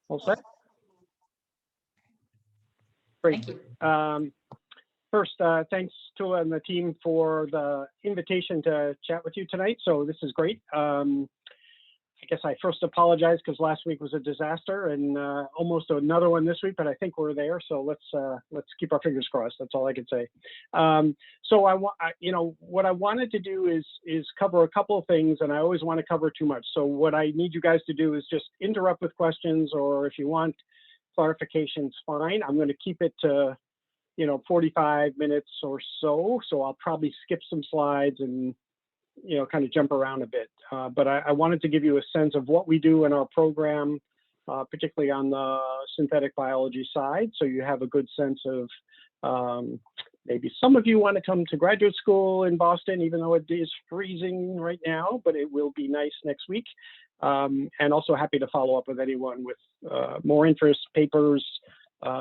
All set? Great. Thank you. First, thanks to and the team for the invitation to chat with you tonight. So this is great. I guess I first apologize because last week was a disaster, and almost another one this week. But I think we're there, so let's keep our fingers crossed. That's all I can say. So what I wanted to do is cover a couple of things, and I always want to cover too much. So what I need you guys to do is just interrupt with questions, or if you want clarifications, fine. I'm going to keep it to 45 minutes or so. So I'll probably skip some slides and kind of jump around a bit. But I wanted to give you a sense of what we do in our program, particularly on the synthetic biology side. So you have a good sense of maybe some of you want to come to graduate school in Boston, even though it is freezing right now, but it will be nice next week. And also happy to follow up with anyone with more interest, papers,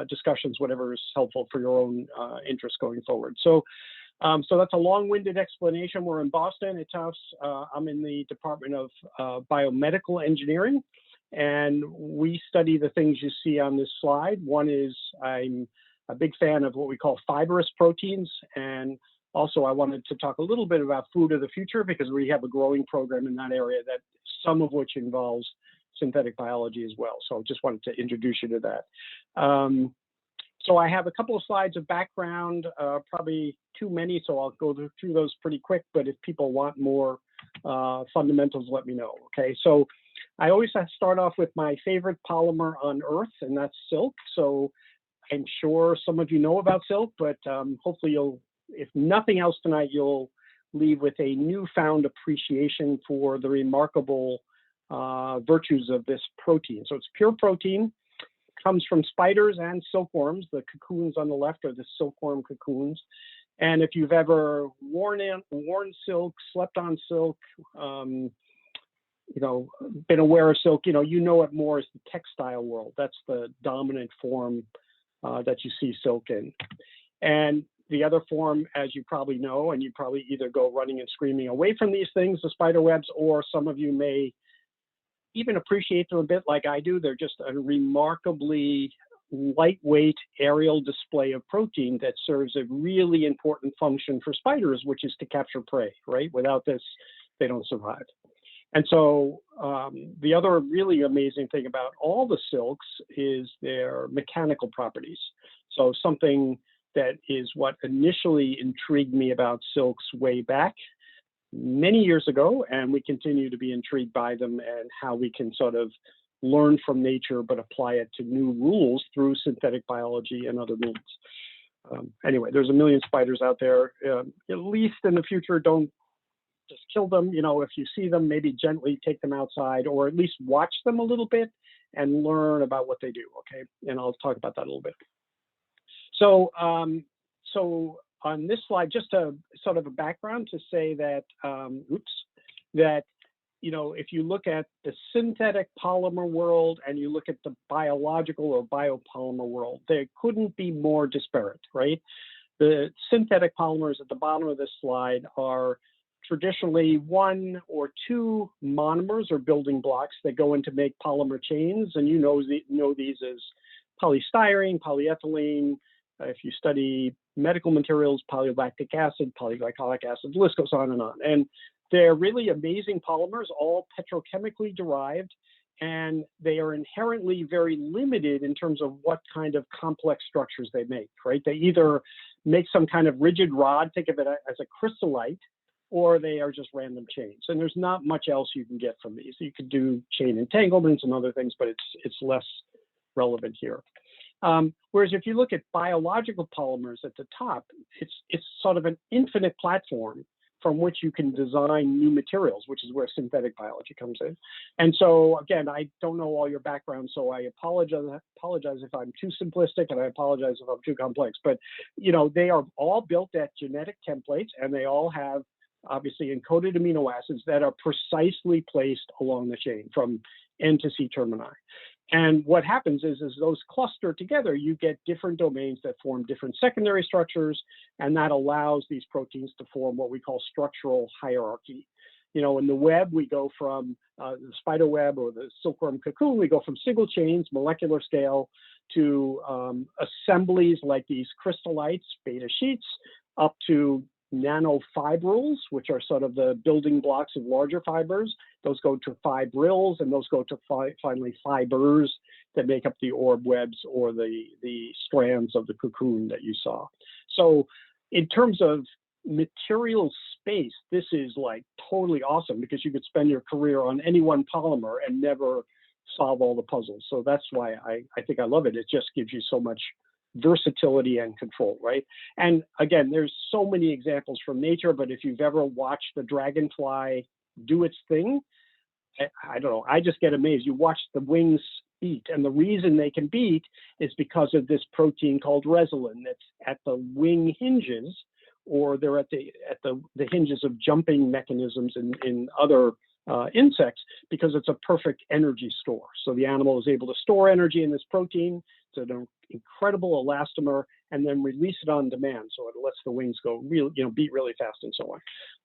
discussions, whatever is helpful for your own interest going forward. So that's a long-winded explanation. We're in Boston at Tufts. I'm in the Department of Biomedical Engineering, and we study the things you see on this slide. One is I'm a big fan of what we call fibrous proteins, and also I wanted to talk a little bit about food of the future because we have a growing program in that area, that some of which involves synthetic biology as well. So just wanted to introduce you to that. So I have a couple of slides of background, probably too many, so I'll go through those pretty quick, but if people want more fundamentals, let me know, okay? So I always have to start off with my favorite polymer on Earth, and that's silk. So I'm sure some of you know about silk, but hopefully if nothing else tonight, you'll leave with a newfound appreciation for the remarkable virtues of this protein. So it's pure protein. Comes from spiders and silkworms. The cocoons on the left are the silkworm cocoons. And if you've ever worn silk, slept on silk, been aware of silk, you know it more as the textile world. That's the dominant form that you see silk in. And the other form, as you probably know, and you probably either go running and screaming away from these things, the spider webs, or some of you may even appreciate them a bit like I do. They're just a remarkably lightweight aerial display of protein that serves a really important function for spiders, which is to capture prey, right? Without this, they don't survive. And so the other really amazing thing about all the silks is their mechanical properties. So something that is what initially intrigued me about silks way back many years ago, and we continue to be intrigued by them and how we can sort of learn from nature but apply it to new rules through synthetic biology and other means. Anyway, there's a million spiders out there. At least in the future, don't just kill them. If you see them, maybe gently take them outside, or at least watch them a little bit and learn about what they do, okay? And I'll talk about that a little bit. So on this slide, just a sort of a background to say that, if you look at the synthetic polymer world and you look at the biological or biopolymer world, they couldn't be more disparate, right? The synthetic polymers at the bottom of this slide are traditionally one or two monomers or building blocks that go into make polymer chains, and you know these as polystyrene, polyethylene. If you study medical materials, polylactic acid, polyglycolic acid, the list goes on. And they're really amazing polymers, all petrochemically derived, and they are inherently very limited in terms of what kind of complex structures they make, right? They either make some kind of rigid rod, think of it as a crystallite, or they are just random chains. And there's not much else you can get from these. You could do chain entanglements and other things, but it's less relevant here. Whereas if you look at biological polymers at the top, it's sort of an infinite platform from which you can design new materials, which is where synthetic biology comes in. And so again, I don't know all your background, so I apologize if I'm too simplistic, and I apologize if I'm too complex, but they are all built at genetic templates, and they all have obviously encoded amino acids that are precisely placed along the chain from N to C termini. And what happens is those cluster together, you get different domains that form different secondary structures, and that allows these proteins to form what we call structural hierarchy. You know, in the web, we go from the spider web or the silkworm cocoon, we go from single chains, molecular scale, to assemblies like these crystallites, beta sheets, up to nanofibrils, which are sort of the building blocks of larger fibers. Those go to fibrils, and those go to finally fibers that make up the orb webs or the strands of the cocoon that you saw. So in terms of material space, this is like totally awesome, because you could spend your career on any one polymer and never solve all the puzzles. So that's why I think I love it. It just gives you so much versatility and control, right? And again, there's so many examples from nature, but if you've ever watched the dragonfly do its thing, I don't know, I just get amazed. You watch the wings beat, and the reason they can beat is because of this protein called resilin that's at the wing hinges, or they're at the hinges of jumping mechanisms in other insects, because it's a perfect energy store. So the animal is able to store energy in this protein. It's an incredible elastomer, and then release it on demand. So it lets the wings go beat really fast and so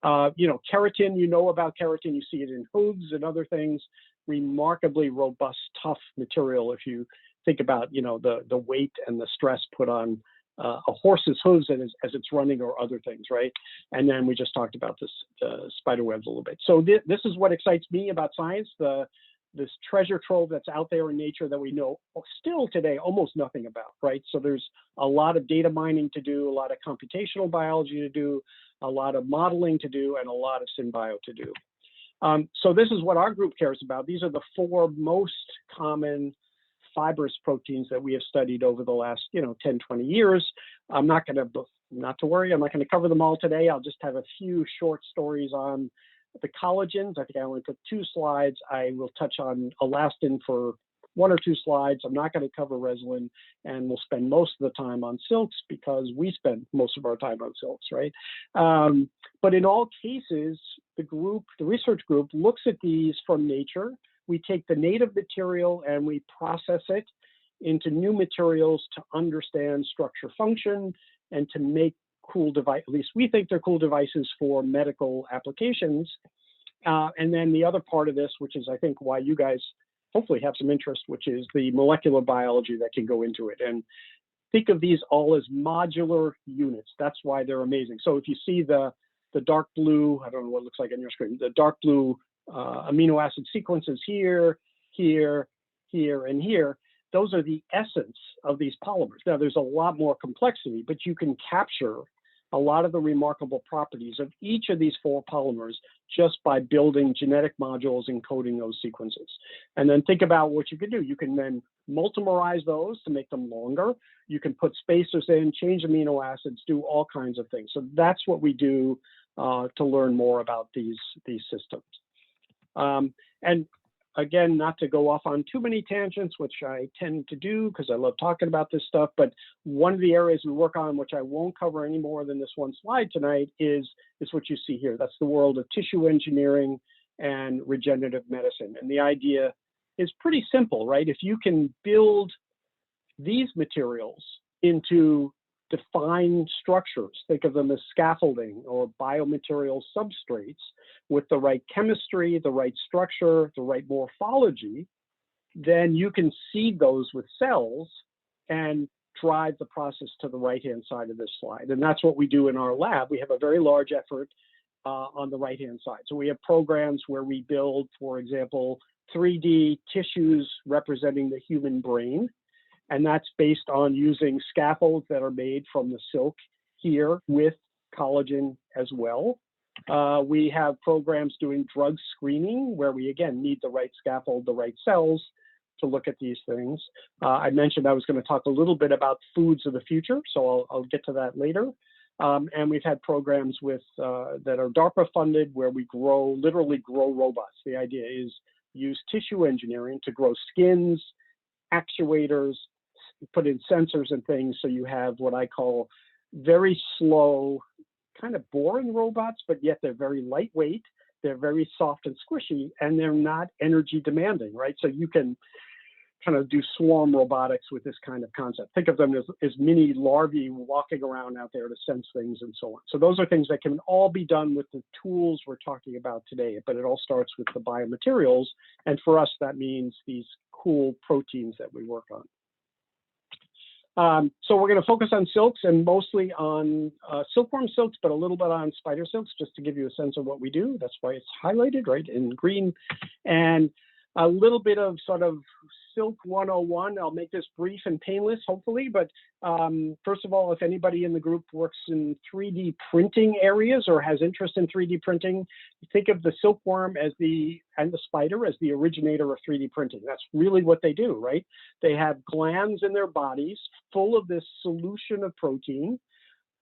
on. Keratin, you know about keratin, you see it in hooves and other things. Remarkably robust, tough material. If you think about, the weight and the stress put on a horse's hooves as it's running, or other things, right? And then we just talked about this spider webs a little bit. So this is what excites me about science, this treasure trove that's out there in nature that we know still today almost nothing about, right? So there's a lot of data mining to do, a lot of computational biology to do, a lot of modeling to do, and a lot of synbio to do. So this is what our group cares about. These are the 4 most common fibrous proteins that we have studied over the last 10, 20 years. Not to worry, I'm not going to cover them all today. I'll just have a few short stories on the collagens. I think I only took 2 slides. I will touch on elastin for 1 or 2 slides. I'm not going to cover resilin, and we'll spend most of the time on silks, because we spend most of our time on silks, right? But in all cases, the research group looks at these from nature. We take the native material and we process it into new materials to understand structure function and to make cool device. At least we think they're cool devices for medical applications. And then the other part of this, which is I think why you guys hopefully have some interest, which is the molecular biology that can go into it. And think of these all as modular units. That's why they're amazing. So if you see the dark blue, I don't know what it looks like on your screen, the dark blue amino acid sequences here, here, here, and here, those are the essence of these polymers. Now, there's a lot more complexity, but you can capture a lot of the remarkable properties of each of these 4 polymers just by building genetic modules encoding those sequences. And then think about what you can do. You can then multimerize those to make them longer. You can put spacers in, change amino acids, do all kinds of things. So that's what we do to learn more about these systems. And again, not to go off on too many tangents, which I tend to do because I love talking about this stuff, but one of the areas we work on, which I won't cover any more than this one slide tonight, is what you see here. That's the world of tissue engineering and regenerative medicine. And the idea is pretty simple, right? If you can build these materials into defined structures, think of them as scaffolding or biomaterial substrates, with the right chemistry, the right structure, the right morphology, then you can seed those with cells and drive the process to the right-hand side of this slide. And that's what we do in our lab. We have a very large effort on the right-hand side. So we have programs where we build, for example, 3D tissues representing the human brain. And that's based on using scaffolds that are made from the silk here with collagen as well. We have programs doing drug screening where we, again, need the right scaffold, the right cells to look at these things. I mentioned I was going to talk a little bit about foods of the future, so I'll get to that later. And we've had programs with that are DARPA funded where we literally grow robots. The idea is use tissue engineering to grow skins, actuators, put in sensors and things, so you have what I call very slow, kind of boring robots, but yet they're very lightweight, they're very soft and squishy, and they're not energy demanding, right? So you can kind of do swarm robotics with this kind of concept. Think of them as mini larvae walking around out there to sense things and so on. So those are things that can all be done with the tools we're talking about today, but it all starts with the biomaterials. And for us, that means these cool proteins that we work on. So we're going to focus on silks and mostly on silkworm silks, but a little bit on spider silks, just to give you a sense of what we do. That's why it's highlighted, right, in green. And a little bit of sort of Silk 101. I'll make this brief and painless, hopefully. But first of all, if anybody in the group works in 3D printing areas or has interest in 3D printing, think of the silkworm and the spider as the originator of 3D printing. That's really what they do, right? They have glands in their bodies full of this solution of protein.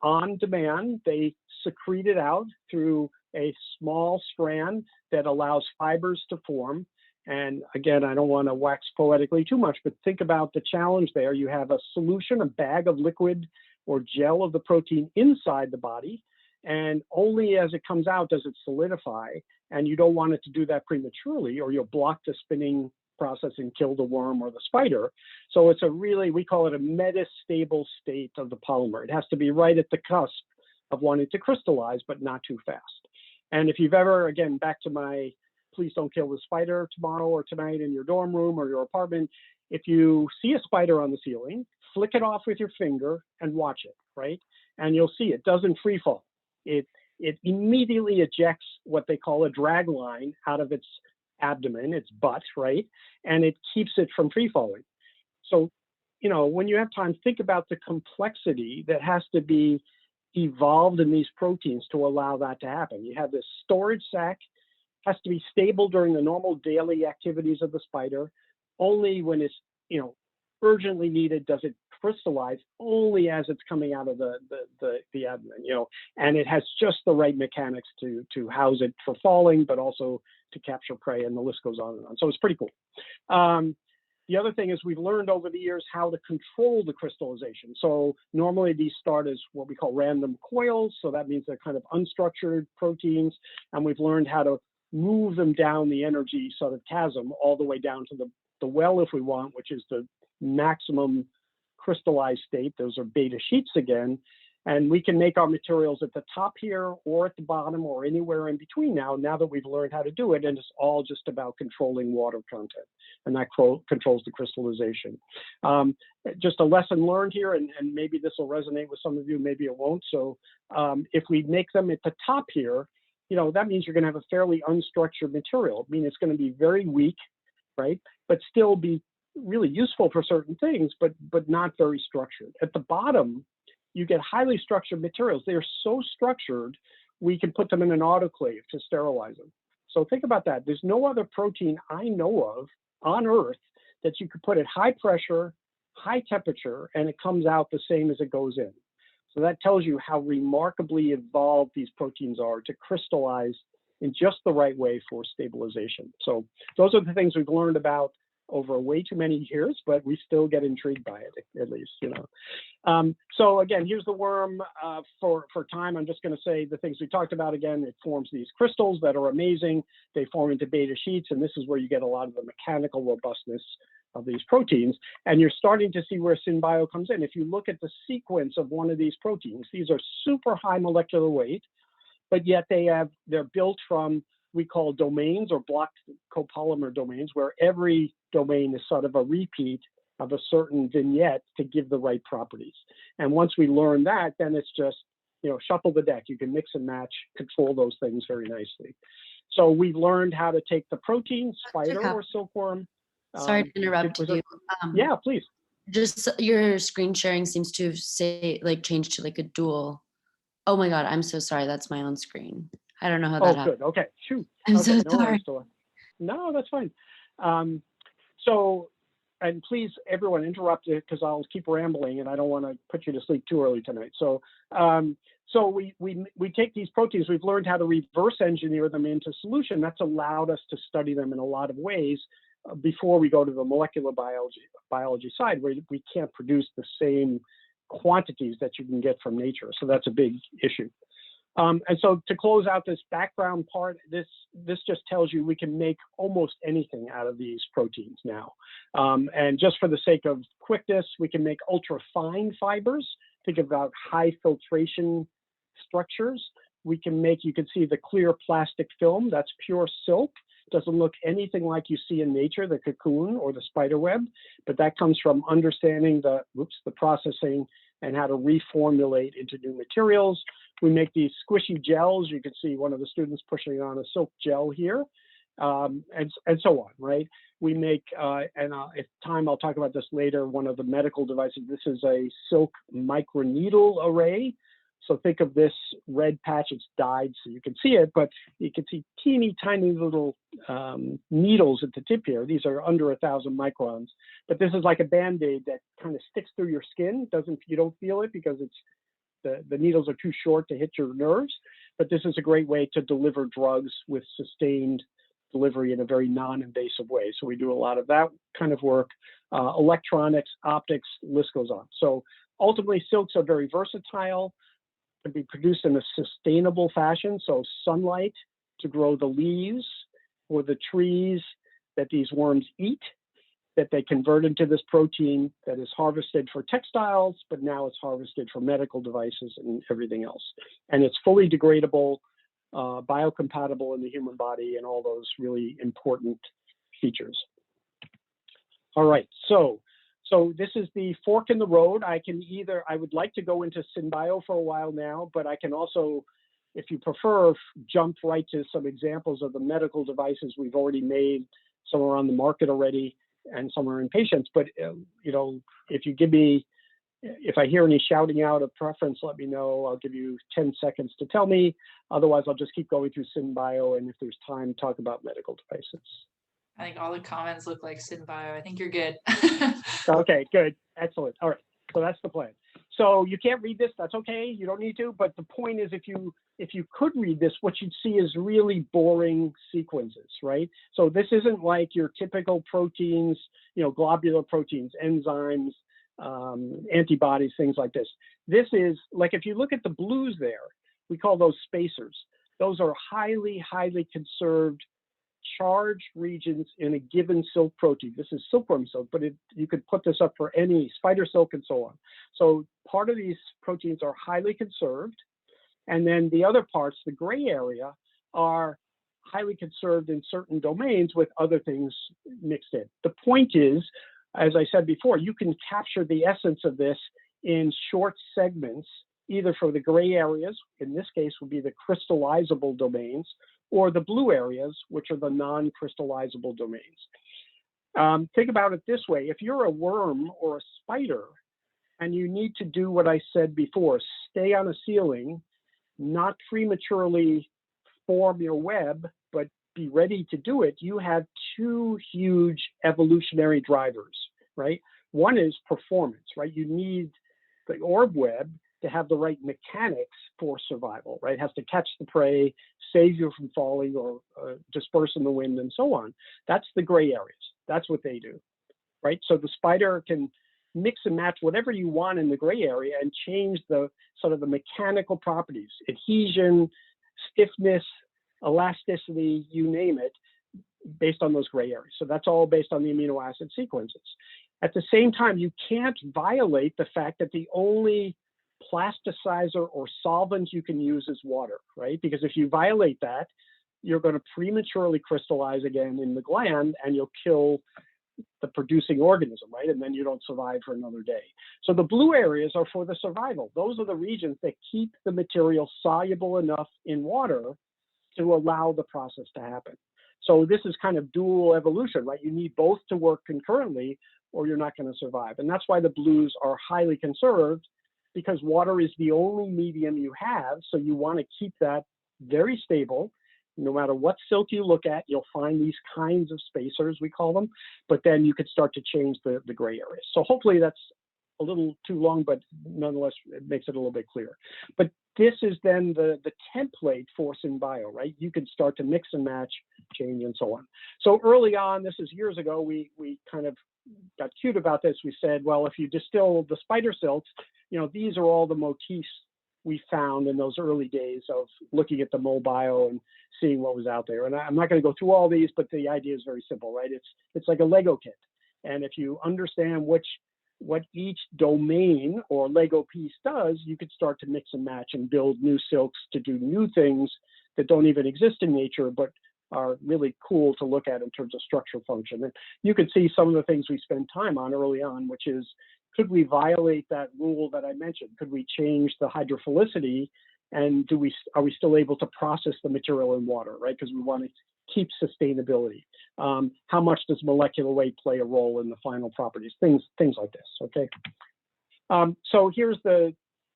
On demand, they secrete it out through a small strand that allows fibers to form. And again, I don't want to wax poetically too much, but think about the challenge there. You have a solution, a bag of liquid or gel of the protein inside the body, and only as it comes out does it solidify. And you don't want it to do that prematurely, or you'll block the spinning process and kill the worm or the spider. So it's a really, we call it a metastable state of the polymer. It has to be right at the cusp of wanting to crystallize, but not too fast. And if you've ever, again, back to my please don't kill the spider tomorrow or tonight in your dorm room or your apartment. If you see a spider on the ceiling, flick it off with your finger and watch it, right? And you'll see it doesn't free fall. It immediately ejects what they call a drag line out of its abdomen, its butt, right? And it keeps it from free falling. So, you know, when you have time, think about the complexity that has to be evolved in these proteins to allow that to happen. You have this storage sac, has to be stable during the normal daily activities of the spider. Only when it's, you know, urgently needed does it crystallize, only as it's coming out of the abdomen, you know, and it has just the right mechanics to house it for falling, but also to capture prey, and the list goes on and on. So it's pretty cool. The other thing is we've learned over the years how to control the crystallization. So normally these start as what we call random coils. So that means they're kind of unstructured proteins, and we've learned how to move them down the energy sort of chasm all the way down to the well, if we want, which is the maximum crystallized state. Those are beta sheets again. And we can make our materials at the top here or at the bottom or anywhere in between now that we've learned how to do it. And it's all just about controlling water content. And that controls the crystallization. Just a lesson learned here, and maybe this will resonate with some of you, maybe it won't. So if we make them at the top here, you know, that means you're going to have a fairly unstructured material. I mean, it's going to be very weak, right? But still be really useful for certain things, but not very structured. At the bottom, you get highly structured materials. They are so structured, we can put them in an autoclave to sterilize them. So think about that. There's no other protein I know of on Earth that you could put at high pressure, high temperature, and it comes out the same as it goes in. So that tells you how remarkably evolved these proteins are to crystallize in just the right way for stabilization. So those are the things we've learned about over way too many years, but we still get intrigued by it, at least, you know. So again, here's the worm. For time, I'm just going to say the things we talked about again. It forms these crystals that are amazing. They form into beta sheets, and this is where you get a lot of the mechanical robustness of these proteins. And you're starting to see where SynBio comes in. If you look at the sequence of one of these proteins, these are super high molecular weight, but yet they're built from, we call domains or blocked copolymer domains, where every domain is sort of a repeat of a certain vignette to give the right properties. And once we learn that, then it's just, you know, shuffle the deck. You can mix and match, control those things very nicely. So we've learned how to take the protein, spider or silkworm. Sorry to interrupt you. Yeah, please. Just your screen sharing seems to changed to like a dual. Oh my God, I'm so sorry. That's my own screen. I don't know how that happened. Good. Okay. Shoot. I'm okay, so sorry. No, that's fine. So, and please, everyone, interrupt it because I'll keep rambling, and I don't want to put you to sleep too early tonight. So, we take these proteins. We've learned how to reverse engineer them into solution. That's allowed us to study them in a lot of ways before we go to the molecular biology side, where we can't produce the same quantities that you can get from nature. So that's a big issue. And so to close out this background part, this just tells you we can make almost anything out of these proteins now. And just for the sake of quickness, we can make ultra fine fibers. Think about high filtration structures. We can make, you can see the clear plastic film, that's pure silk. Doesn't look anything like you see in nature, the cocoon or the spider web, but that comes from understanding the processing and how to reformulate into new materials. We make these squishy gels. You can see one of the students pushing on a silk gel here, and so on, right? We make, if time, I'll talk about this later, one of the medical devices. This is a silk microneedle array. So think of this red patch, it's dyed so you can see it, but you can see teeny tiny little needles at the tip here. These are under 1,000 microns, but this is like a Band-Aid that kind of sticks through your skin. You don't feel it because the needles are too short to hit your nerves, but this is a great way to deliver drugs with sustained delivery in a very non-invasive way. So we do a lot of that kind of work, electronics, optics, list goes on. So ultimately, silks are very versatile, can be produced in a sustainable fashion. So sunlight to grow the leaves or the trees that these worms eat, that they convert into this protein that is harvested for textiles, but now it's harvested for medical devices and everything else. And it's fully degradable, biocompatible in the human body, and all those really important features. All right, so this is the fork in the road. I would like to go into SynBio for a while now, but I can also, if you prefer, jump right to some examples of the medical devices we've already made. Some are on the market already, and some are in patients. But you know, if I hear any shouting out of preference, let me know. I'll give you 10 seconds to tell me. Otherwise, I'll just keep going through SynBio, and if there's time, talk about medical devices. I think all the comments look like SynBio. I think you're good. Okay, good, excellent. All right, so that's the plan. So you can't read this, that's okay, you don't need to, but the point is if you could read this, what you'd see is really boring sequences, right? So this isn't like your typical proteins, you know, globular proteins, enzymes, antibodies, things like this. This is, like if you look at the blues there, we call those spacers. Those are highly, highly conserved charged regions in a given silk protein. This is silkworm silk, but you could put this up for any spider silk and so on. So part of these proteins are highly conserved, and then the other parts, the gray area, are highly conserved in certain domains with other things mixed in. The point is, as I said before, you can capture the essence of this in short segments, either for the gray areas, in this case would be the crystallizable domains, or the blue areas, which are the non-crystallizable domains. Think about it this way. If you're a worm or a spider and you need to do what I said before, stay on a ceiling, not prematurely form your web, but be ready to do it, you have two huge evolutionary drivers, right? One is performance, right? You need the orb web to have the right mechanics for survival, right? It has to catch the prey, save you from falling or disperse in the wind and so on. That's the gray areas. That's what they do, right? So the spider can mix and match whatever you want in the gray area and change the sort of the mechanical properties, adhesion, stiffness, elasticity, you name it, based on those gray areas. So that's all based on the amino acid sequences. At the same time, you can't violate the fact that the only plasticizer or solvent you can use is water, right? Because if you violate that, you're going to prematurely crystallize again in the gland and you'll kill the producing organism, right? And then you don't survive for another day. So the blue areas are for the survival. Those are the regions that keep the material soluble enough in water to allow the process to happen. So this is kind of dual evolution, right? You need both to work concurrently or you're not going to survive. And that's why the blues are highly conserved, because water is the only medium you have. So you want to keep that very stable. No matter what silk you look at, you'll find these kinds of spacers, we call them, but then you could start to change the gray areas. So hopefully that's a little too long, but nonetheless, it makes it a little bit clearer. But this is then the template for SynBio, right? You can start to mix and match, change, and so on. So early on, this is years ago, we kind of got cute about this. We said, well, if you distill the spider silks, you know, these are all the motifs we found in those early days of looking at the MoBio and seeing what was out there. And I'm not going to go through all these, but the idea is very simple, right? It's like a Lego kit. And if you understand what each domain or Lego piece does, you could start to mix and match and build new silks to do new things that don't even exist in nature, but are really cool to look at in terms of structure function. And you could see some of the things we spend time on early on, which is, could we violate that rule that I mentioned? Could we change the hydrophilicity? And are we still able to process the material in water, right? Because we want to keep sustainability. How much does molecular weight play a role in the final properties? Things like this, okay? So here's the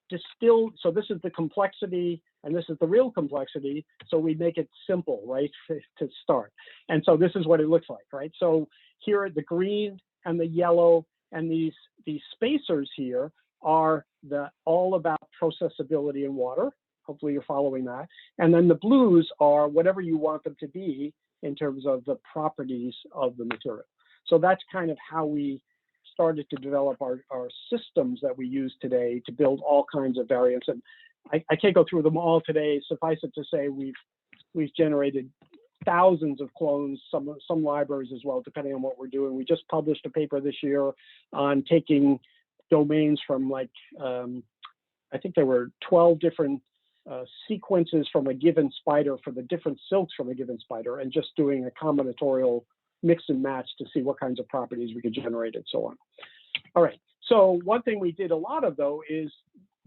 distilled, so this is the complexity, and this is the real complexity. So we make it simple, right, to start. And so this is what it looks like, right? So here the green and the yellow and these spacers here are all about processability in water. Hopefully you're following that. And then the blues are whatever you want them to be in terms of the properties of the material. So that's kind of how we started to develop our systems that we use today to build all kinds of variants. And I can't go through them all today. Suffice it to say, we've generated thousands of clones, some libraries as well, depending on what we're doing. We just published a paper this year on taking domains from like, I think there were 12 different sequences from a given spider for the different silks from a given spider, and just doing a combinatorial mix and match to see what kinds of properties we could generate and so on. All right, so one thing we did a lot of though is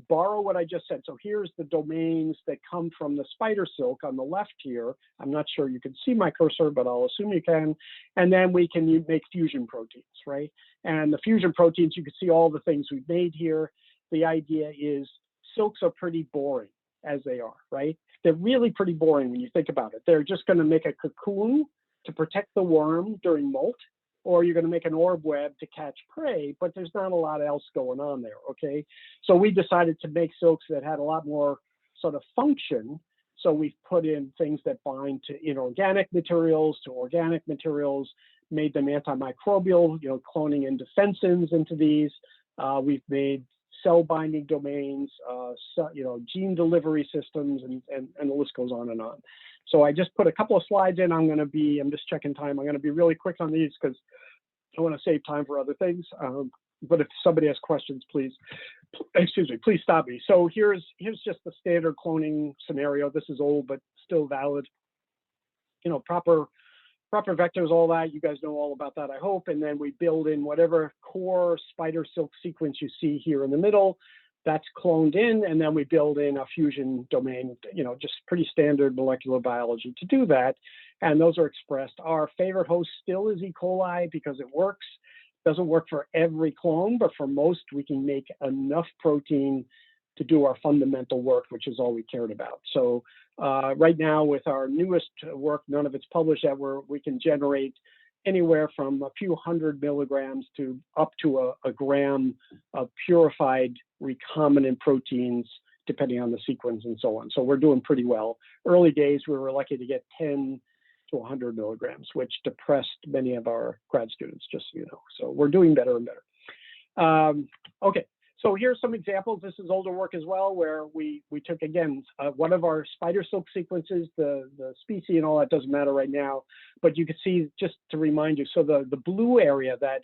borrow what I just said. So here's the domains that come from the spider silk on the left here. I'm not sure you can see my cursor, but I'll assume you can. And then we can make fusion proteins, right? And the fusion proteins, you can see all the things we've made here. The idea is silks are pretty boring as they are, right? They're really pretty boring when you think about it. They're just going to make a cocoon to protect the worm during molt, or you're going to make an orb web to catch prey, but there's not a lot else going on there, okay? So we decided to make silks that had a lot more sort of function. So we've put in things that bind to inorganic materials, to organic materials, made them antimicrobial, cloning in defensins into these. We've made cell binding domains, gene delivery systems, and the list goes on and on. So I just put a couple of slides in. I'm just checking time. I'm going to be really quick on these because I want to save time for other things. But if somebody has questions, please stop me. So here's just the standard cloning scenario. This is old, but still valid. Proper vectors, all that. You guys know all about that, I hope. And then we build in whatever core spider silk sequence you see here in the middle. That's cloned in, and then we build in a fusion domain, just pretty standard molecular biology to do that. And those are expressed. Our favorite host still is E. coli because it works. Doesn't work for every clone, but for most, we can make enough protein to do our fundamental work, which is all we cared about. So right now with our newest work, none of it's published yet, we can generate anywhere from a few 100 milligrams to up to a gram of purified recombinant proteins, depending on the sequence and so on. So we're doing pretty well. Early days, we were lucky to get 10 to 100 milligrams, which depressed many of our grad students, just so you know. So we're doing better and better. Okay, so here's some examples. This is older work as well, where we took, again, one of our spider silk sequences, the species and all that doesn't matter right now, but you can see, just to remind you, so the blue area, that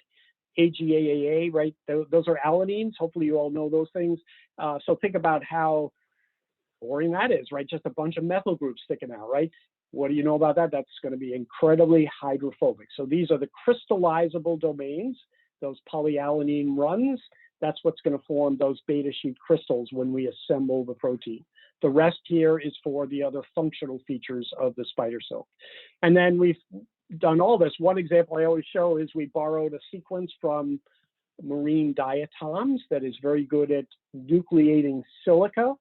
AGAAA, right, those are alanines. Hopefully you all know those things. So think about how boring that is, right? Just a bunch of methyl groups sticking out, right? What do you know about that? That's going to be incredibly hydrophobic. So these are the crystallizable domains, those polyalanine runs. That's what's going to form those beta sheet crystals when we assemble the protein. The rest here is for the other functional features of the spider silk. And then we've done all this. One example I always show is we borrowed a sequence from marine diatoms that is very good at nucleating silica.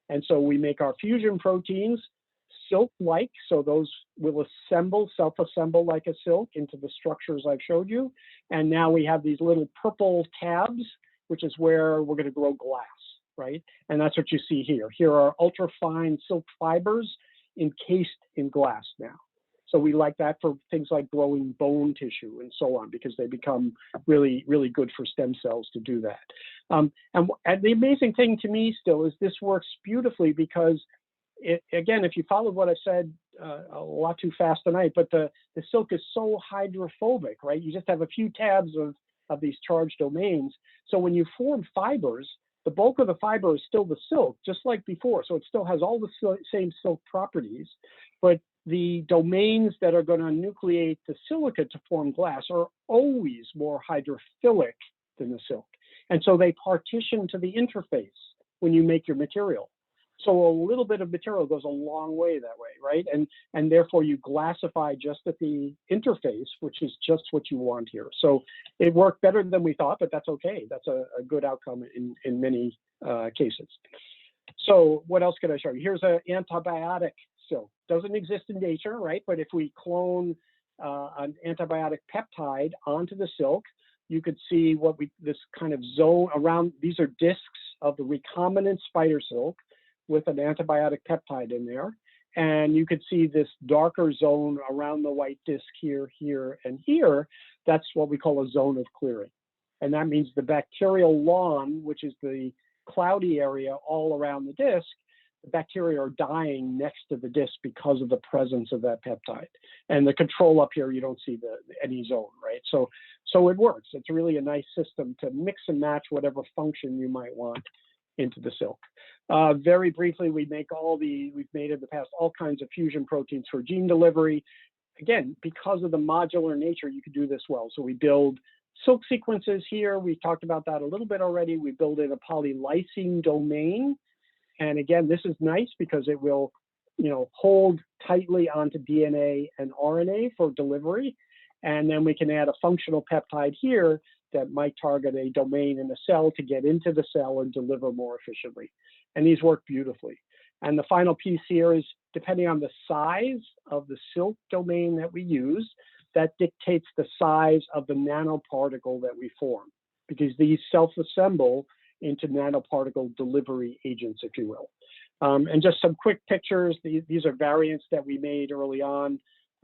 And so we make our fusion proteins silk-like, so those will self-assemble like a silk into the structures I've showed you. And now we have these little purple tabs, which is where we're going to grow glass, right? And that's what you see here. Here are ultrafine silk fibers encased in glass now. So we like that for things like growing bone tissue and so on, because they become really, really good for stem cells to do that. And the amazing thing to me still is this works beautifully because again, if you followed what I said a lot too fast tonight, but the silk is so hydrophobic, right? You just have a few tabs of these charged domains. So when you form fibers, the bulk of the fiber is still the silk, just like before. So it still has all the same silk properties, but the domains that are going to nucleate the silica to form glass are always more hydrophilic than the silk. And so they partition to the interface when you make your material. So a little bit of material goes a long way that way, right? And therefore you glassify just at the interface, which is just what you want here. So it worked better than we thought, but that's okay. That's a good outcome in many cases. So what else can I show you? Here's an antibiotic silk. Doesn't exist in nature, right? But if we clone an antibiotic peptide onto the silk, you could see this kind of zone around, these are discs of the recombinant spider silk with an antibiotic peptide in there. And you could see this darker zone around the white disc here, here, and here. That's what we call a zone of clearing. And that means the bacterial lawn, which is the cloudy area all around the disc, the bacteria are dying next to the disc because of the presence of that peptide. And the control up here, you don't see any zone, right? So it works. It's really a nice system to mix and match whatever function you might want into the silk. Very briefly, we've made in the past all kinds of fusion proteins for gene delivery. Again, because of the modular nature, you could do this well. So we build silk sequences here. We talked about that a little bit already. We build in a polylysine domain. And again, this is nice because it will, hold tightly onto DNA and RNA for delivery. And then we can add a functional peptide here that might target a domain in a cell to get into the cell and deliver more efficiently. And these work beautifully. And the final piece here is, depending on the size of the silk domain that we use, that dictates the size of the nanoparticle that we form, because these self-assemble into nanoparticle delivery agents, if you will. And just some quick pictures. These are variants that we made early on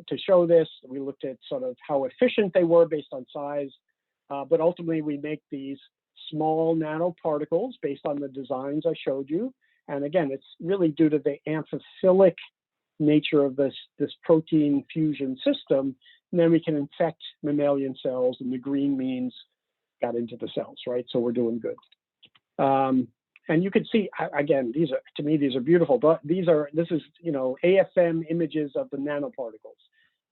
to show this. We looked at sort of how efficient they were based on size, but ultimately we make these small nanoparticles based on the designs I showed you. And again, it's really due to the amphiphilic nature of this protein fusion system. And then we can infect mammalian cells, and the green means got into the cells, right? So we're doing good. And you can see, again, to me, these are beautiful, but this is, AFM images of the nanoparticles.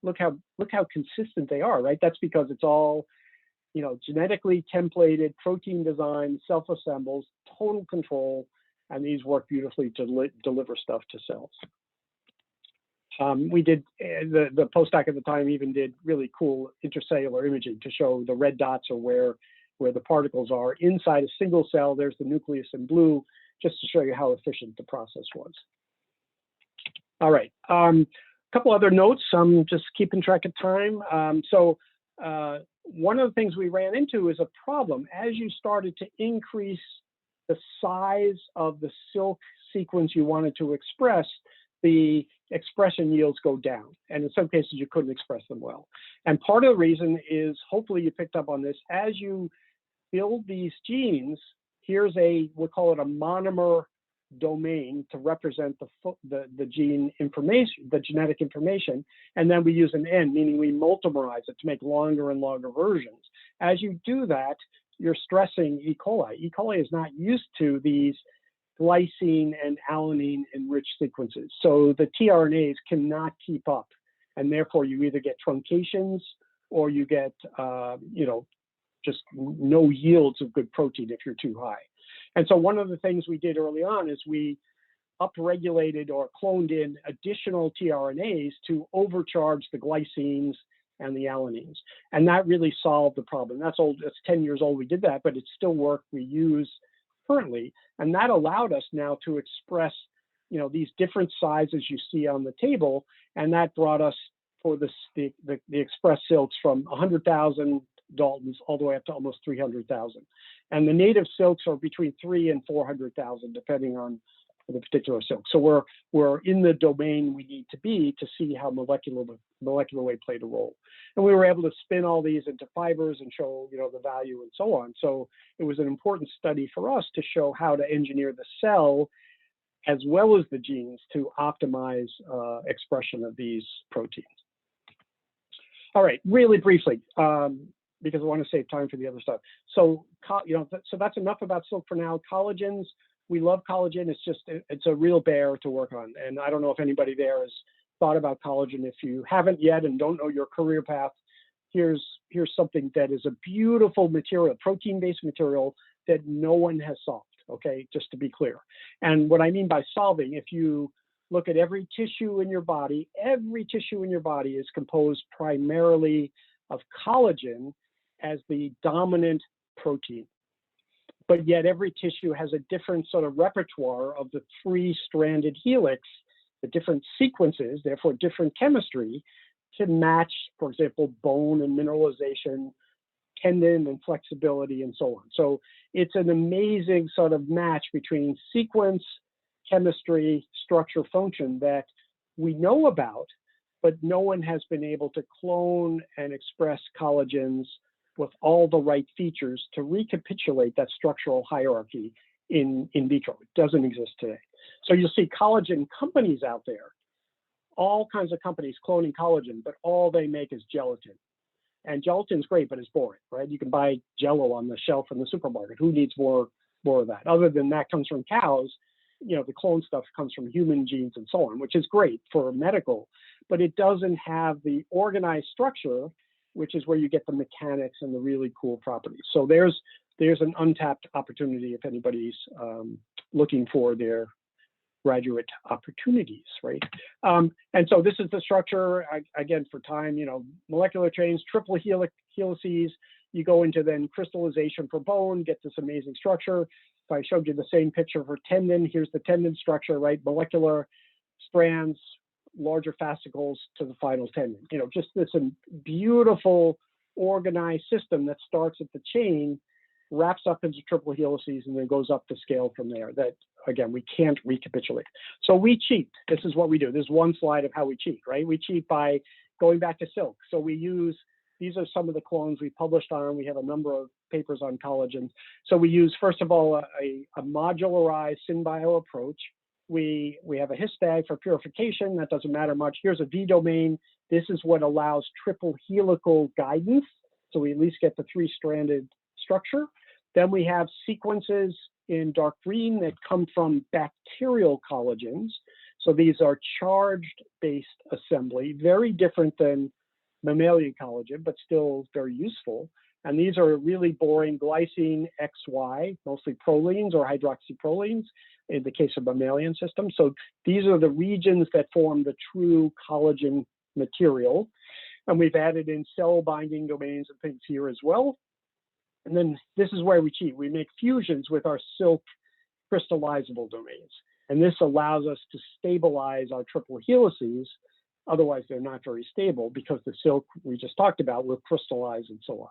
Look how consistent they are, right? That's because it's all, genetically templated protein design, self-assembles, total control, and these work beautifully to deliver stuff to cells. We did, the postdoc at the time even did really cool intracellular imaging to show the red dots are where the particles are inside a single cell. There's the nucleus in blue, just to show you how efficient the process was. All right, a couple other notes. I'm just keeping track of time. One of the things we ran into is a problem. As you started to increase the size of the silk sequence you wanted to express, the expression yields go down. And in some cases, you couldn't express them well. And part of the reason is, hopefully you picked up on this, as you build these genes, here's we'll call it a monomer domain to represent the gene information, the genetic information. And then we use an N, meaning we multimerize it to make longer and longer versions. As you do that, you're stressing E. coli. E. coli is not used to these glycine and alanine enriched sequences. So the tRNAs cannot keep up. And therefore you either get truncations or you get, just no yields of good protein if you're too high. And so one of the things we did early on is we upregulated or cloned in additional tRNAs to overcharge the glycines and the alanines. And that really solved the problem. That's 10 years old we did that, but it's still work we use currently. And that allowed us now to express, these different sizes you see on the table. And that brought us for the express silks from 100,000 Daltons all the way up to almost 300,000. And the native silks are between 300,000 and 400,000, depending on for the particular silk. So we're in the domain we need to be to see how molecular weight played a role. And we were able to spin all these into fibers and show, the value and so on. So it was an important study for us to show how to engineer the cell as well as the genes to optimize expression of these proteins. All right, really briefly, because I want to save time for the other stuff. So, so that's enough about silk for now. Collagens, we love collagen. It's a real bear to work on. And I don't know if anybody there has thought about collagen. If you haven't yet and don't know your career path, here's something that is a beautiful material, protein-based material that no one has solved, okay, just to be clear. And what I mean by solving, if you look at every tissue in your body is composed primarily of collagen as the dominant protein. But yet every tissue has a different sort of repertoire of the three-stranded helix, the different sequences, therefore different chemistry, to match, for example, bone and mineralization, tendon and flexibility, and so on. So it's an amazing sort of match between sequence, chemistry, structure, function that we know about, but no one has been able to clone and express collagens with all the right features to recapitulate that structural hierarchy in vitro. It doesn't exist today. So you'll see collagen companies out there, all kinds of companies cloning collagen, but all they make is gelatin. And gelatin's great, but it's boring, right? You can buy Jell-O on the shelf in the supermarket. Who needs more of that? Other than that comes from cows, the clone stuff comes from human genes and so on, which is great for medical, but it doesn't have the organized structure, which is where you get the mechanics and the really cool properties. So there's an untapped opportunity if anybody's looking for their graduate opportunities, right? And so this is the structure, again, for time, molecular chains, triple helices, you go into then crystallization for bone, get this amazing structure. If I showed you the same picture for tendon, here's the tendon structure, right? Molecular strands, larger fascicles to the final tendon. Just this beautiful organized system that starts at the chain, wraps up into triple helices, and then goes up the scale from there. That, again, we can't recapitulate. So we cheat. This is what we do. There's one slide of how we cheat, right? We cheat by going back to silk. So we use, these are some of the clones we published on. We have a number of papers on collagen. So we use, first of all, a modularized SynBio approach. We have a histag for purification. That doesn't matter much. Here's a V domain. This is what allows triple helical guidance. So we at least get the three-stranded structure. Then we have sequences in dark green that come from bacterial collagens. So these are charged-based assembly, very different than mammalian collagen, but still very useful. And these are really boring glycine XY, mostly prolines or hydroxyprolines in the case of mammalian systems. So these are the regions that form the true collagen material. And we've added in cell binding domains and things here as well. And then this is where we cheat. We make fusions with our silk crystallizable domains. And this allows us to stabilize our triple helices. Otherwise, they're not very stable because the silk we just talked about will crystallize and so on.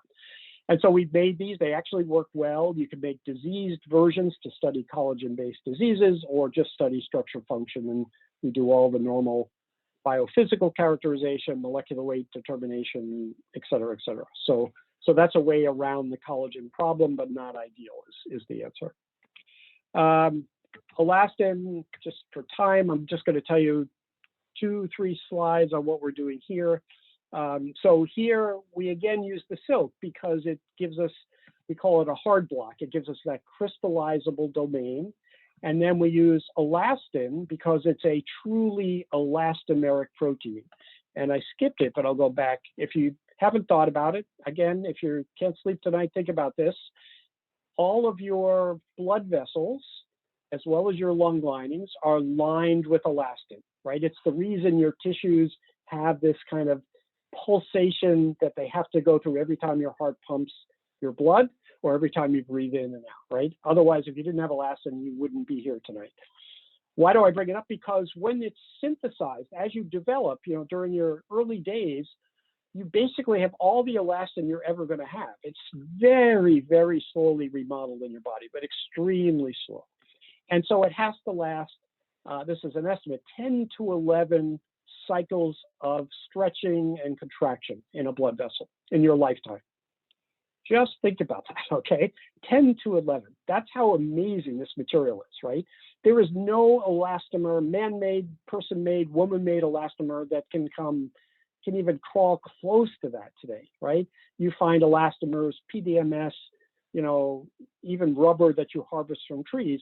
And so we've made these. They actually work well. You can make diseased versions to study collagen-based diseases or just study structure function. And we do all the normal biophysical characterization, molecular weight determination, et cetera, et cetera. So that's a way around the collagen problem, but not ideal is the answer. Elastin, just for time, I'm just going to tell you 2-3 slides on what we're doing here. So here we again use the silk because it gives us, we call it a hard block. It gives us that crystallizable domain. And then we use elastin because it's a truly elastomeric protein. And I skipped it, but I'll go back. If you haven't thought about it, again, if you can't sleep tonight, think about this. All of your blood vessels, as well as your lung linings, are lined with elastin, right? It's the reason your tissues have this kind of pulsation that they have to go through every time your heart pumps your blood or every time you breathe in and out, right? Otherwise, if you didn't have elastin, you wouldn't be here tonight. Why do I bring it up? Because when it's synthesized, as you develop, during your early days, you basically have all the elastin you're ever going to have. It's very, very slowly remodeled in your body, but extremely slow. And so it has to last this is an estimate, 10 to 11 cycles of stretching and contraction in a blood vessel in your lifetime. Just think about that, okay? 10 to 11. That's how amazing this material is, right? There is no elastomer, man-made, person-made, woman-made elastomer that can even crawl close to that today, right? You find elastomers, PDMS, you know, even rubber that you harvest from trees.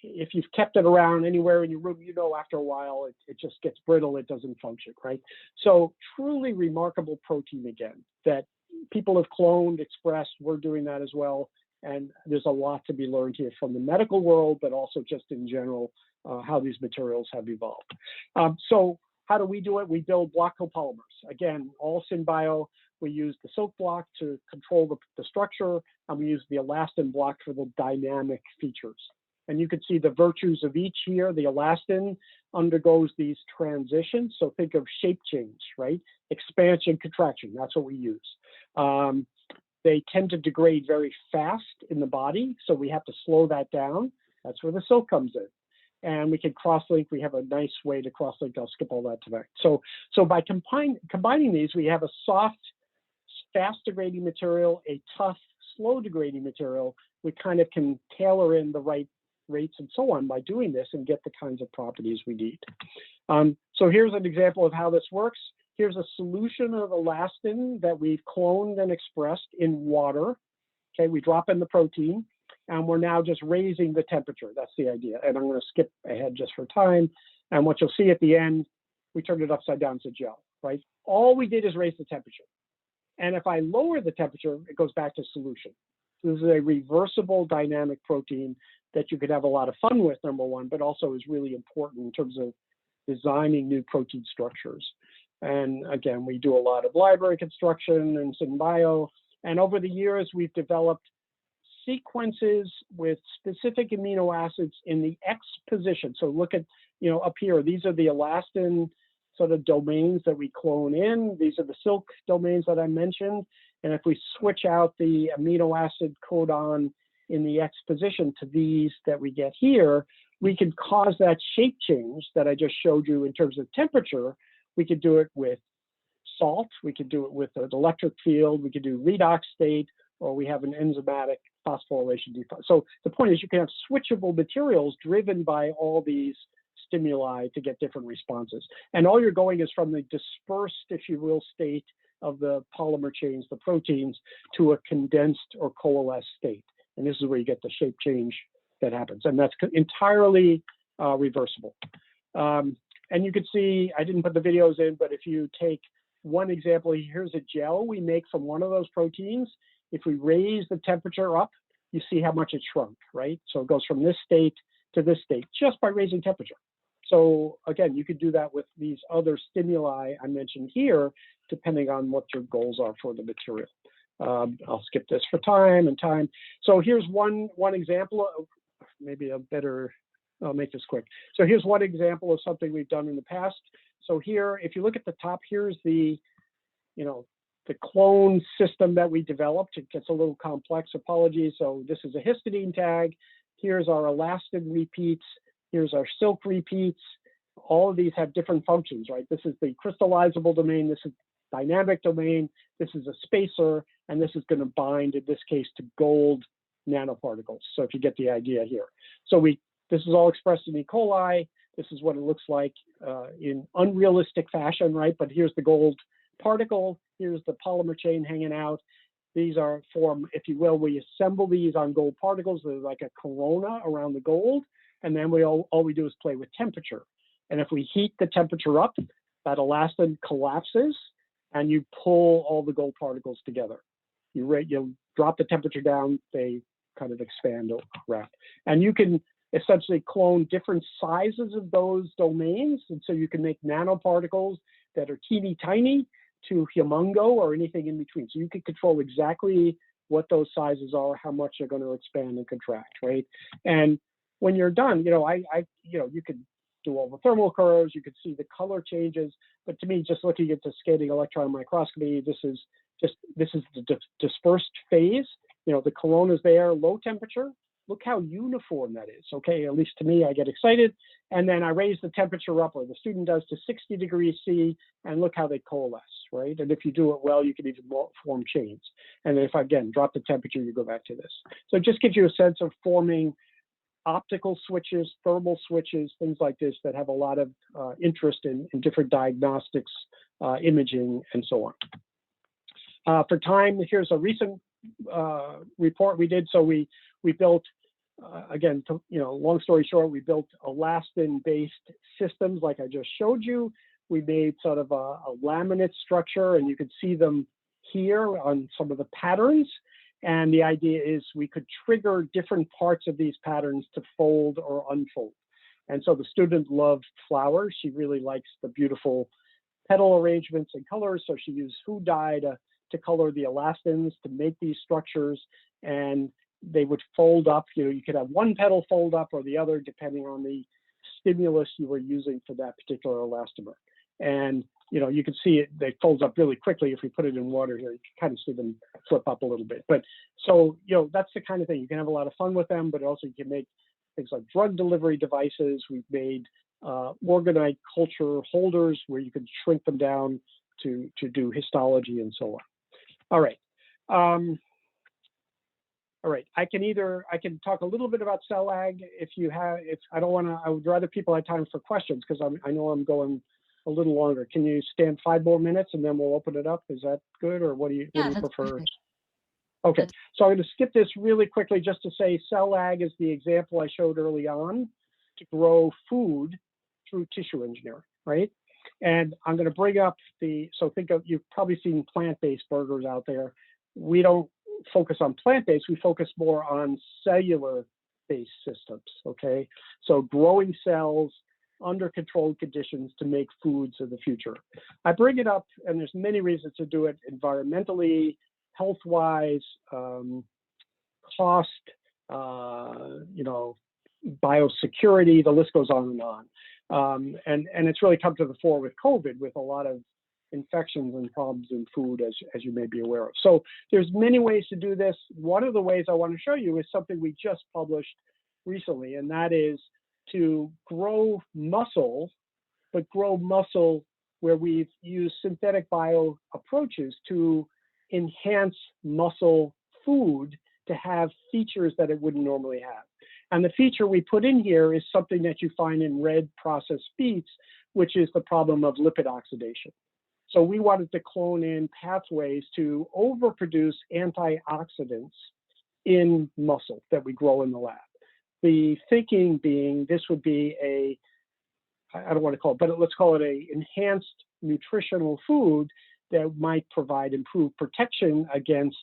If you've kept it around anywhere in your room, you know after a while it just gets brittle, it doesn't function, right? So truly remarkable protein again that people have cloned, expressed, we're doing that as well. And there's a lot to be learned here from the medical world, but also just in general, how these materials have evolved. So how do we do it? We build block copolymers. Again, all SynBio, we use the silk block to control the structure, and we use the elastin block for the dynamic features. And you can see the virtues of each here. The elastin undergoes these transitions. So think of shape change, right? Expansion, contraction, that's what we use. They tend to degrade very fast in the body, so we have to slow that down. That's where the silk comes in. And we can cross-link. We have a nice way to cross-link. I'll skip all that today. So by combining these, we have a soft, fast-degrading material, a tough, slow-degrading material. We kind of can tailor in the right rates and so on by doing this and get the kinds of properties we need. So here's an example of how this works. Here's a solution of elastin that we've cloned and expressed in water. Okay, we drop in the protein, and we're now just raising the temperature. That's the idea. And I'm going to skip ahead just for time. And what you'll see at the end, we turned it upside down to gel, right? All we did is raise the temperature. And if I lower the temperature, it goes back to solution. So this is a reversible dynamic protein that you could have a lot of fun with, number one, but also is really important in terms of designing new protein structures. And again, we do a lot of library construction and SynBio. And over the years, we've developed sequences with specific amino acids in the X position. So look at, you know, up here, these are the elastin sort of domains that we clone in. These are the silk domains that I mentioned. And if we switch out the amino acid codon in the X position to these that we get here, we can cause that shape change that I just showed you in terms of temperature. We could do it with salt, we could do it with an electric field, we could do redox state, or we have an enzymatic phosphorylation defect. So the point is you can have switchable materials driven by all these stimuli to get different responses. And all you're going is from the dispersed, if you will, state of the polymer chains, the proteins, to a condensed or coalesced state. And this is where you get the shape change that happens. And that's entirely reversible. And you can see, I didn't put the videos in, but if you take one example, here's a gel we make from one of those proteins. If we raise the temperature up, you see how much it shrunk, right? So it goes from this state to this state just by raising temperature. So again, you could do that with these other stimuli I mentioned here, depending on what your goals are for the material. I'll skip this for time. So here's one example of maybe a better, I'll make this quick. So here's one example of something we've done in the past. So here, if you look at the top, here's the, you know, the clone system that we developed. It gets a little complex, apologies. So this is a histidine tag. Here's our elastin repeats. Here's our silk repeats. All of these have different functions, right? This is the crystallizable domain. This is dynamic domain. This is a spacer, and this is going to bind, in this case, to gold nanoparticles. So if you get the idea here. So this is all expressed in E. coli. This is what it looks like in unrealistic fashion, right? But here's the gold particle. Here's the polymer chain hanging out. These are formed, if you will, we assemble these on gold particles. They're like a corona around the gold. And then all we do is play with temperature. And if we heat the temperature up, that elastin collapses and you pull all the gold particles together. You drop the temperature down, they kind of expand around. And you can essentially clone different sizes of those domains. And so you can make nanoparticles that are teeny tiny to humongo or anything in between. So you can control exactly what those sizes are, how much they're going to expand and contract, right? And when you're done, you could do all the thermal curves, you could see the color changes. But to me, just looking at the scanning electron microscopy, this is the dispersed phase. You know, the corona is there, low temperature. look how uniform that is. Okay, at least to me, I get excited. And then I raise the temperature up, or the student does, to 60 degrees C, and look how they coalesce, right? And if you do it well, you can even form chains. And then if I, again, drop the temperature, you go back to this. So it just gives you a sense of forming optical switches, thermal switches, things like this that have a lot of interest in different diagnostics, imaging, and so on. For time, here's a recent report we did. So we built, again, long story short, we built elastin-based systems like I just showed you. We made sort of a laminate structure, and you can see them here on some of the patterns. And the idea is we could trigger different parts of these patterns to fold or unfold. And so the student loved flowers. She really likes the beautiful petal arrangements and colors. So she used food dye to color the elastins to make these structures, and they would fold up. You could have one petal fold up or the other, depending on the stimulus you were using for that particular elastomer. And you can see they folds up really quickly. If we put it in water here, you can kind of see them flip up a little bit. But so, that's the kind of thing. You can have a lot of fun with them, but also you can make things like drug delivery devices. We've made organite culture holders where you can shrink them down to do histology and so on. All right. All right. I can talk a little bit about cell ag I would rather people had time for questions, because I know I'm going a little longer. Can you stand 5 more minutes and then we'll open it up? Is that good, or what do you prefer? Perfect. Okay, so I'm going to skip this really quickly just to say cell ag is the example I showed early on to grow food through tissue engineering, right? And I'm going to bring up you've probably seen plant-based burgers out there. We don't focus on plant-based, we focus more on cellular-based systems, okay? So growing cells under controlled conditions to make foods of the future. I bring it up, and there's many reasons to do it: environmentally, health-wise, cost, biosecurity, the list goes on and on. And it's really come to the fore with COVID, with a lot of infections and problems in food, as you may be aware of. So there's many ways to do this. One of the ways I want to show you is something we just published recently, and that is to grow muscle, but grow muscle where we've used synthetic bio approaches to enhance muscle food to have features that it wouldn't normally have. And the feature we put in here is something that you find in red processed beets, which is the problem of lipid oxidation. So we wanted to clone in pathways to overproduce antioxidants in muscle that we grow in the lab. The thinking being this would be I don't want to call it, but let's call it a enhanced nutritional food that might provide improved protection against,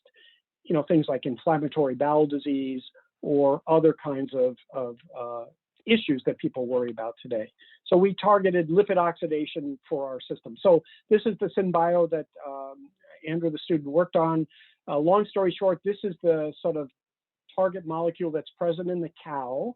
things like inflammatory bowel disease or other kinds of issues that people worry about today. So we targeted lipid oxidation for our system. So this is the SynBio that Andrew, the student, worked on. Long story short, this is the sort of target molecule that's present in the cow.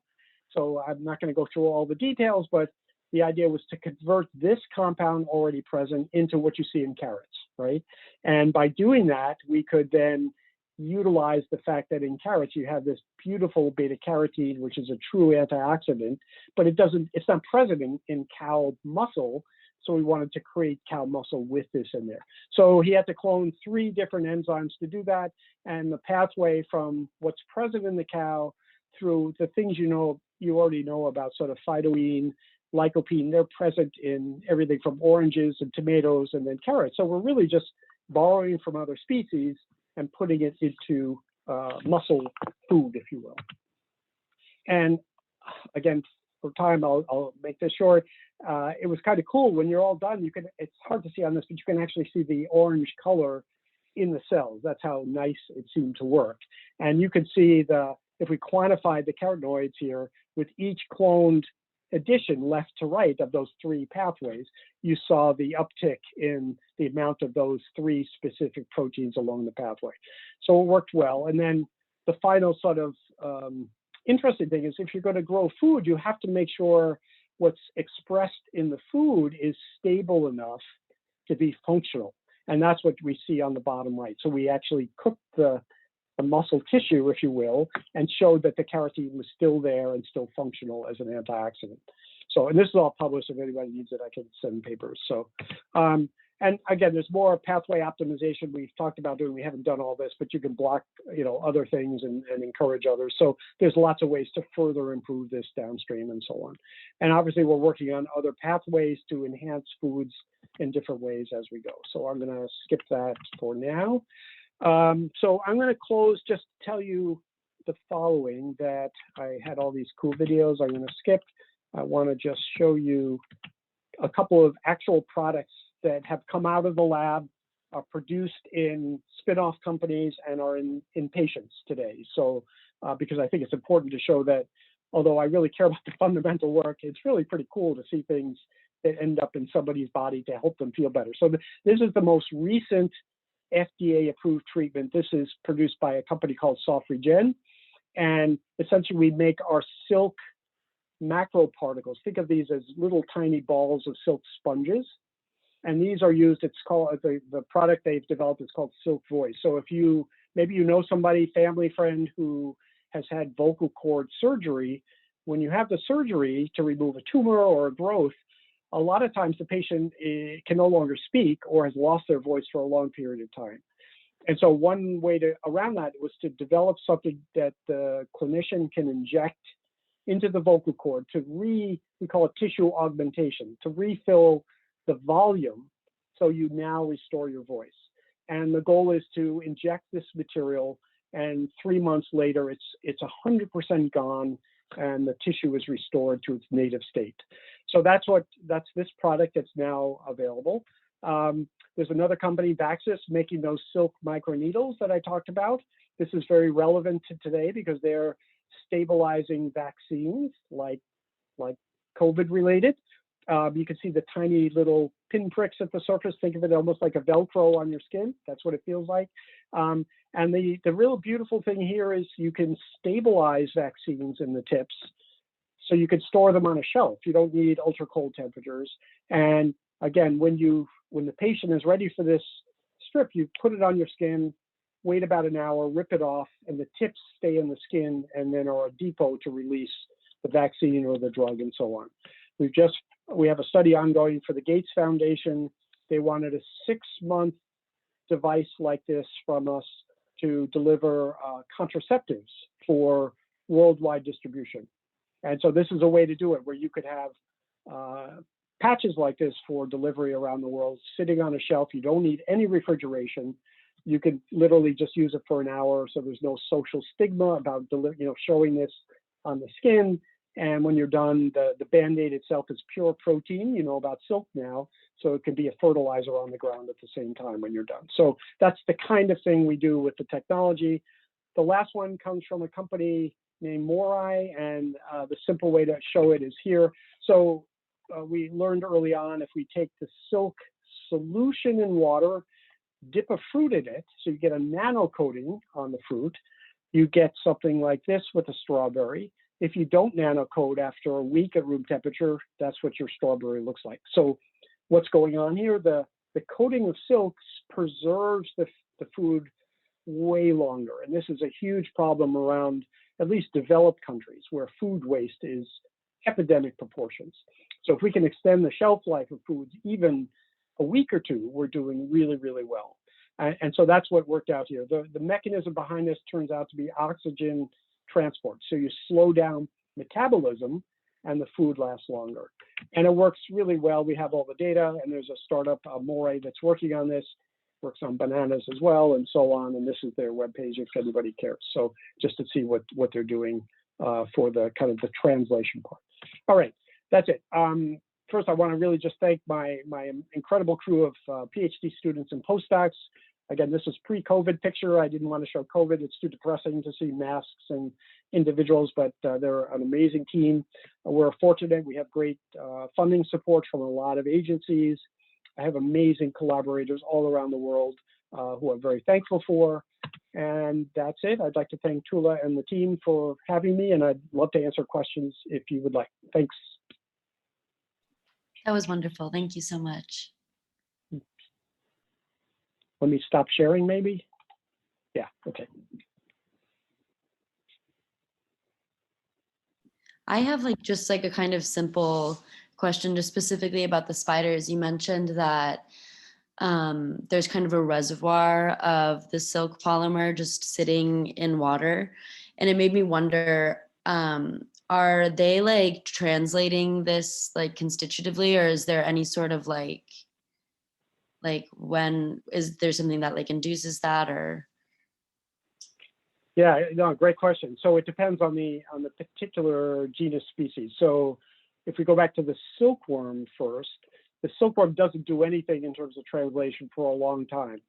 So I'm not going to go through all the details, but the idea was to convert this compound already present into what you see in carrots, right? And by doing that, we could then utilize the fact that in carrots you have this beautiful beta carotene, which is a true antioxidant, but it's not present in cow muscle. So we wanted to create cow muscle with this in there. So he had to clone 3 different enzymes to do that. And the pathway from what's present in the cow through the things you already know about, sort of phytoene, lycopene, they're present in everything from oranges and tomatoes and then carrots. So we're really just borrowing from other species and putting it into muscle food, if you will. And again, for time, I'll make this short. It was kind of cool when you're all done. It's hard to see on this, but you can actually see the orange color in the cells. That's how nice it seemed to work. And you can see if we quantified the carotenoids here, with each cloned addition left to right of those 3 pathways, you saw the uptick in the amount of those 3 specific proteins along the pathway. So it worked well. And then the final sort of interesting thing is, if you're going to grow food, you have to make sure what's expressed in the food is stable enough to be functional. And that's what we see on the bottom right. So we actually cooked the muscle tissue, if you will, and showed that the carotene was still there and still functional as an antioxidant. So, and this is all published. If anybody needs it, I can send papers. So, and again, there's more pathway optimization we've talked about doing. We haven't done all this, but you can block, other things and encourage others. So there's lots of ways to further improve this downstream and so on. And obviously, we're working on other pathways to enhance foods in different ways as we go. So I'm going to skip that for now. So I'm going to close, just to tell you the following, that I had all these cool videos I'm going to skip. I want to just show you a couple of actual products that have come out of the lab, are produced in spin-off companies, and are in patients today. So because I think it's important to show that although I really care about the fundamental work, it's really pretty cool to see things that end up in somebody's body to help them feel better. So this is the most recent FDA-approved treatment. This is produced by a company called SoftRegen. And essentially, we make our silk macroparticles. Think of these as little tiny balls of silk sponges. And these are used, it's called, the product they've developed is called Silk Voice. So if maybe you know somebody, family friend who has had vocal cord surgery, when you have the surgery to remove a tumor or a growth, a lot of times the patient can no longer speak or has lost their voice for a long period of time. And so one way around that was to develop something that the clinician can inject into the vocal cord we call it tissue augmentation, to refill the volume so you now restore your voice. And the goal is to inject this material, and 3 months later, it's 100% gone, and the tissue is restored to its native state. So that's this product that's now available. There's another company, Baxis, making those silk microneedles that I talked about. This is very relevant to today because they're stabilizing vaccines like COVID related. You can see the tiny little pinpricks at the surface. Think of it almost like a Velcro on your skin. That's what it feels like. And the real beautiful thing here is you can stabilize vaccines in the tips. So you can store them on a shelf. You don't need ultra cold temperatures. And again, when the patient is ready for this strip, you put it on your skin, wait about an hour, rip it off, and the tips stay in the skin and then are a depot to release the vaccine or the drug and so on. We have a study ongoing for the Gates Foundation. They wanted a 6-month device like this from us to deliver contraceptives for worldwide distribution. And so this is a way to do it where you could have patches like this for delivery around the world, sitting on a shelf. You don't need any refrigeration. You can literally just use it for an hour, so there's no social stigma about showing this on the skin. And when you're done, the Band-Aid itself is pure protein. You know about silk now, so it can be a fertilizer on the ground at the same time when you're done. So that's the kind of thing we do with the technology. The last one comes from a company named Morai, and the simple way to show it is here. So we learned early on, if we take the silk solution in water, dip a fruit in it, so you get a nano coating on the fruit, you get something like this with a strawberry. If you don't nano coat after a week at room temperature, that's what your strawberry looks like. So what's going on here? The coating of silks preserves the food way longer. And this is a huge problem around at least developed countries where food waste is epidemic proportions. So if we can extend the shelf life of foods even a week or two, we're doing really, really well. And so that's what worked out here. The mechanism behind this turns out to be oxygen transport. So you slow down metabolism and the food lasts longer. And it works really well. We have all the data, and there's a startup, Moray, that's working on this, works on bananas as well, and so on. And this is their webpage if anybody cares. So just to see what they're doing for the kind of the translation part. All right, that's it. First, I want to really just thank my incredible crew of PhD students and postdocs. Again, this is pre-COVID picture. I didn't want to show COVID. It's too depressing to see masks and individuals, but they're an amazing team. We're fortunate. We have great funding support from a lot of agencies. I have amazing collaborators all around the world who I'm very thankful for. And that's it. I'd like to thank Tula and the team for having me, and I'd love to answer questions if you would like. Thanks. That was wonderful. Thank you so much. Let me stop sharing, maybe. Yeah, okay. I have like just like a kind of simple question just specifically about the spiders. You mentioned that there's kind of a reservoir of the silk polymer just sitting in water. And it made me wonder, are they like translating this like constitutively, or is there any sort of like when is there something that like induces that, or? Yeah, no, great question. So it depends on the particular genus species. So if we go back to the silkworm first, the silkworm doesn't do anything in terms of translation for a long time.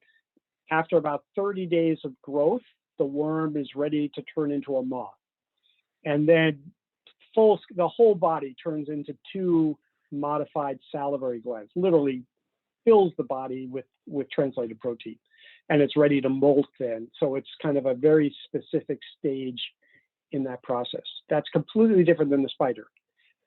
After about 30 days of growth, the worm is ready to turn into a moth. And then the whole body turns into 2 modified salivary glands, literally fills the body with translated protein, and it's ready to molt then. So it's kind of a very specific stage in that process. That's completely different than the spider,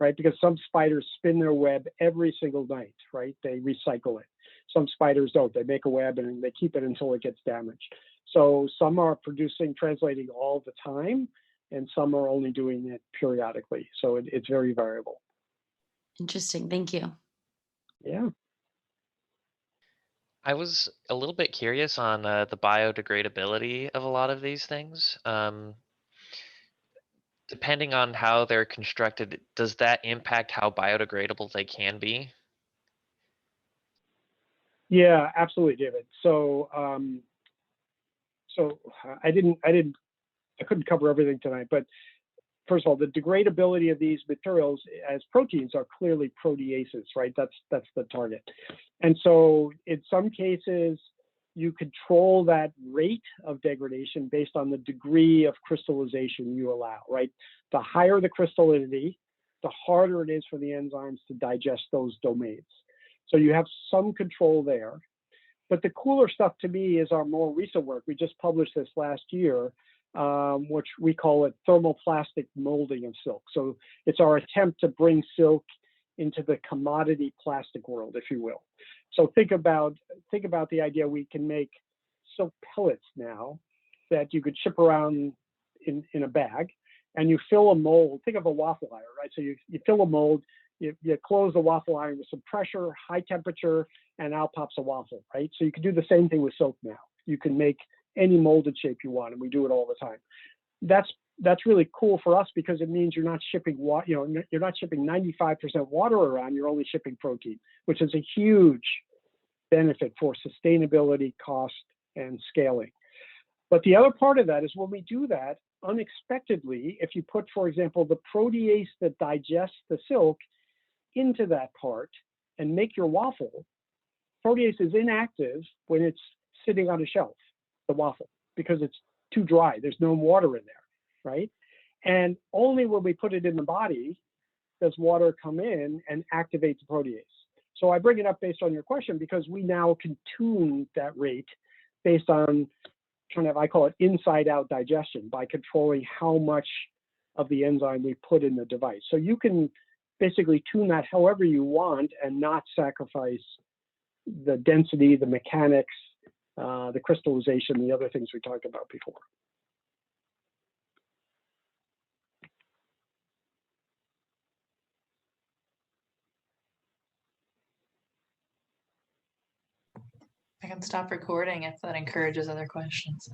right? Because some spiders spin their web every single night, right? They recycle it. Some spiders don't. They make a web and they keep it until it gets damaged. So some are translating all the time, and some are only doing it periodically. So it's very variable. Interesting. Thank you. Yeah. I was a little bit curious on the biodegradability of a lot of these things. Depending on how they're constructed, does that impact how biodegradable they can be? Yeah, absolutely, David. So, I couldn't cover everything tonight, but first of all, the degradability of these materials as proteins are clearly proteases, right? That's the target. And so in some cases, you control that rate of degradation based on the degree of crystallization you allow, right? The higher the crystallinity, the harder it is for the enzymes to digest those domains. So you have some control there. But the cooler stuff to me is our more recent work. We just published this last year, which we call it thermoplastic molding of silk. So it's our attempt to bring silk into the commodity plastic world, if you will. So think about the idea we can make silk pellets now that you could ship around in a bag, and you fill a mold. Think of a waffle iron, right? So you fill a mold, you close the waffle iron with some pressure, high temperature, and out pops a waffle, right? So you can do the same thing with silk now. You can make any molded shape you want, and we do it all the time. That's really cool for us because it means you're not shipping you're not shipping 95% water around. You're only shipping protein, which is a huge benefit for sustainability, cost, and scaling. But the other part of that is when we do that, unexpectedly, if you put, for example, the protease that digests the silk into that part and make your waffle, protease is inactive when it's sitting on a shelf, the waffle, because it's too dry. There's no water in there, right? And only when we put it in the body does water come in and activate the protease. So I bring it up based on your question because we now can tune that rate based on kind of, I call it inside out digestion, by controlling how much of the enzyme we put in the device. So you can basically tune that however you want and not sacrifice the density, the mechanics, the crystallization, the other things we talked about before. I can stop recording if that encourages other questions.